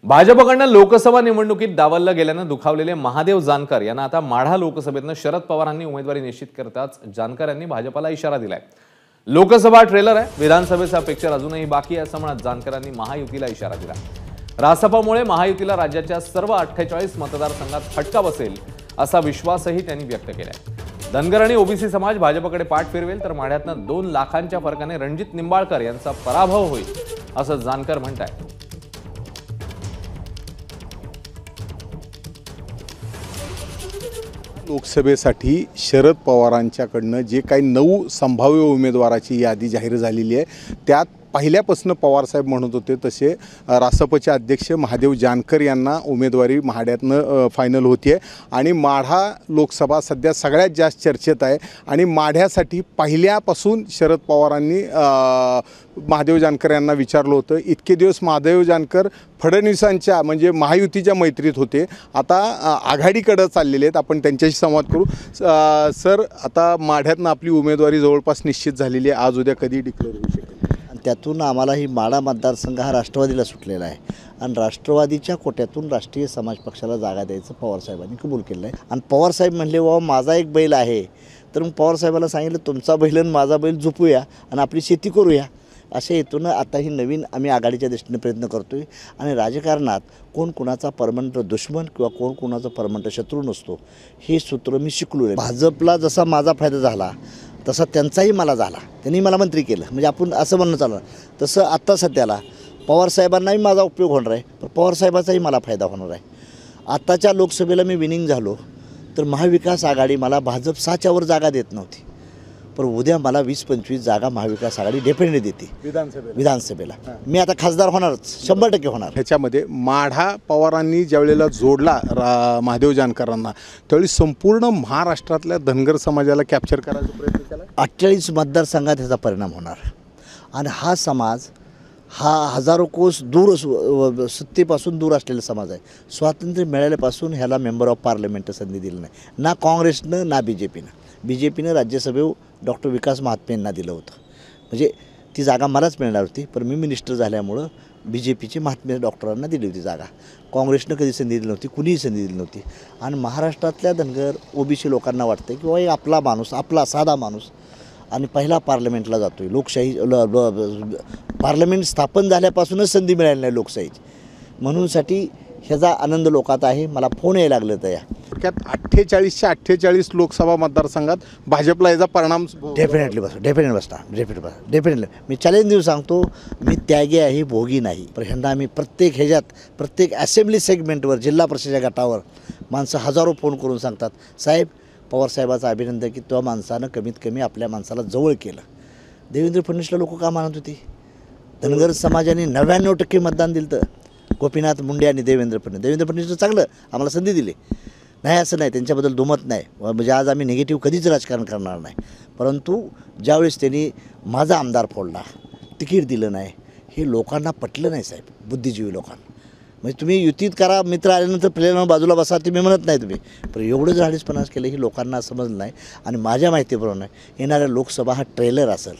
भाजपकडनं लोकसभा निवडणुकीत डावललं गेल्यानं दुखावलेले महादेव जानकर यांना आता माढा लोकसभेतनं शरद पवारांनी उमेदवारी निश्चित करताच जानकर यांनी भाजपला इशारा दिलाय। लोकसभा ट्रेलर आहे, विधानसभेचा पिक्चर अजूनही बाकी आहे असं म्हणत जानकरांनी महायुतीला इशारा दिला। रासपामुळे महायुतीला राज्याच्या सर्व 48 मतदारसंघात फटका बसेल असा विश्वासही त्यांनी व्यक्त केलाय। धनगर आणि ओबीसी समाज भाजपकडे पाठ फिरवेल तर माढ्यातनं 2 लाखांच्या फरकाने रणजित निंबाळकर यांचा पराभव होईल असं जानकर म्हणतायत। लोकसभेसाठी शरद पवारांच्याकडनं जे काही 9 संभाव्य उमेदवाराची यादी जाहीर झालेली आहे त्यात पहिल्यापासून पवारसाहेब म्हणत होते तसे रासपचे अध्यक्ष महादेव जानकर यांना उमेदवारी माढ्यातनं फायनल होती आहे आणि माढा लोकसभा सध्या सगळ्यात जास्त चर्चेत आहे आणि माढ्यासाठी पहिल्यापासून शरद पवारांनी महादेव जानकर यांना विचारलं होतं। इतके दिवस महादेव जानकर फडणवीसांच्या म्हणजे महायुतीच्या मैत्रीत होते, आता आघाडीकडे चाललेले आहेत। आपण त्यांच्याशी संवाद करू। सर, आता माढ्यातनं आपली उमेदवारी जवळपास निश्चित झालेली आहे, आज उद्या कधी डिक्लेअर होऊ शकेल? त्यातून आम्हाला ही माढा मतदारसंघ हा राष्ट्रवादीला सुटलेला आहे आणि राष्ट्रवादीच्या कोट्यातून राष्ट्रीय समाज पक्षाला जागा द्यायचं पवारसाहेबांनी कबूल केलं आहे। आणि पवारसाहेब म्हणले वा माझा एक बैल आहे, तर मग पवारसाहेबाला सांगितलं तुमचा बैल आणि माझा बैल झोपूया आणि आपली शेती करूया। अशा हेतून आता ही नवीन आम्ही आघाडीच्या दृष्टीने प्रयत्न करतो आहे आणि राजकारणात कोण कोणाचा परमनंट दुश्मन किंवा कोण कोणाचा परमनंट शत्रू नसतो, हे सूत्र मी शिकलो आहे। भाजपला जसा माझा फायदा झाला तसा त्यांचाही मला झाला, त्यांनी मला मंत्री केलं, म्हणजे आपण असं म्हणणं चाललं। तसं आत्ता सध्याला पवारसाहेबांनाही माझा उपयोग होणार आहे, पण पवारसाहेबाचाही मला फायदा होणार आहे। आत्ताच्या लोकसभेला मी विनिंग झालो तर महाविकास आघाडी मला भाजप 6च्या वर जागा देत नव्हती, पण उद्या मला 20-25 जागा महाविकास आघाडी डेफिनेटली देते विधानसभेला। मी आता खासदार होणारच, 100% होणार। ह्याच्यामध्ये माढा पवारांनी ज्यावेळेला जोडला महादेव जानकरांना त्यावेळी संपूर्ण महाराष्ट्रातल्या धनगर समाजाला कॅप्चर करायचा प्रयत्न केला। 48 मतदारसंघात ह्याचा परिणाम होणार आणि हा समाज हा हजारो कोस दूर सत्तेपासून दूर असलेला समाज आहे। स्वातंत्र्य मिळाल्यापासून ह्याला मेंबर ऑफ पार्लमेंट संधी दिली नाही, ना काँग्रेसनं ना बीजेपीनं राज्यसभेवर डॉक्टर विकास महात्मे यांना दिलं होतं, म्हणजे ती जागा मलाच मिळणार होती, पण मी मिनिस्टर झाल्यामुळं बीजेपीचे महात्मे डॉक्टरांना दिली होती जागा। काँग्रेसनं कधी संधी दिली नव्हती, कुणीही संधी दिली नव्हती। आणि महाराष्ट्रातल्या धनगर ओबीसी लोकांना वाटतं की बाबा आपला माणूस, आपला साधा माणूस आणि पहिला पार्लमेंटला जातो आहे। लोकशाही पार्लमेंट स्थापन झाल्यापासूनच संधी मिळाली नाही लोकशाहीची, म्हणूनसाठी ह्याचा आनंद लोकात आहे। मला फोन यायला लागले तर या थोडक्यात 48च्या 48 लोकसभा मतदारसंघात भाजपला याचा परिणाम डेफिनेटली मी चॅलेंज देऊन सांगतो, मी त्यागी आहे, भोगी नाही। पण ह्यांना आम्ही प्रत्येक असेंब्ली सेगमेंटवर, जिल्हा परिषदेच्या गटावर माणसं हजारो फोन करून सांगतात, साहेब पवारसाहेबाचं अभिनंदन की त्या माणसानं कमीत कमी आपल्या माणसाला जवळ केलं। देवेंद्र फडणवीसला लोक का मानत होती? धनगर समाजाने 99% मतदान दिलं तर गोपीनाथ मुंडे आणि देवेंद्र फडणवीसचं चांगलं आम्हाला संधी दिली नाही, असं नाही, त्यांच्याबद्दल दुमत नाही, म्हणजे आज आम्ही निगेटिव्ह कधीच राजकारण करणार नाही। परंतु ज्यावेळेस त्यांनी माझा आमदार फोडला, तिकीट दिलं नाही, हे लोकांना पटलं नाही साहेब, बुद्धिजीवी लोकांना। म्हणजे तुम्ही युतीत करा, मित्र आल्यानंतर प्लेन बाजूला बसा, तुम्ही म्हणत नाही तुम्ही, पण एवढं झाडीसपणास केलं ही लोकांना समजलं नाही। आणि माझ्या माहितीप्रमाणे येणाऱ्या लोकसभा हा ट्रेलर असेल,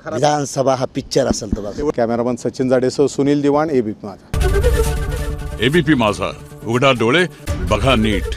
विधानसभा हा पिक्चर असेल। तर कॅमेरामन सचिन जाडेसह सुनील दिवाण, एबीपी माझा। एबीपी माझा, उघडा डोळे बघा नीट।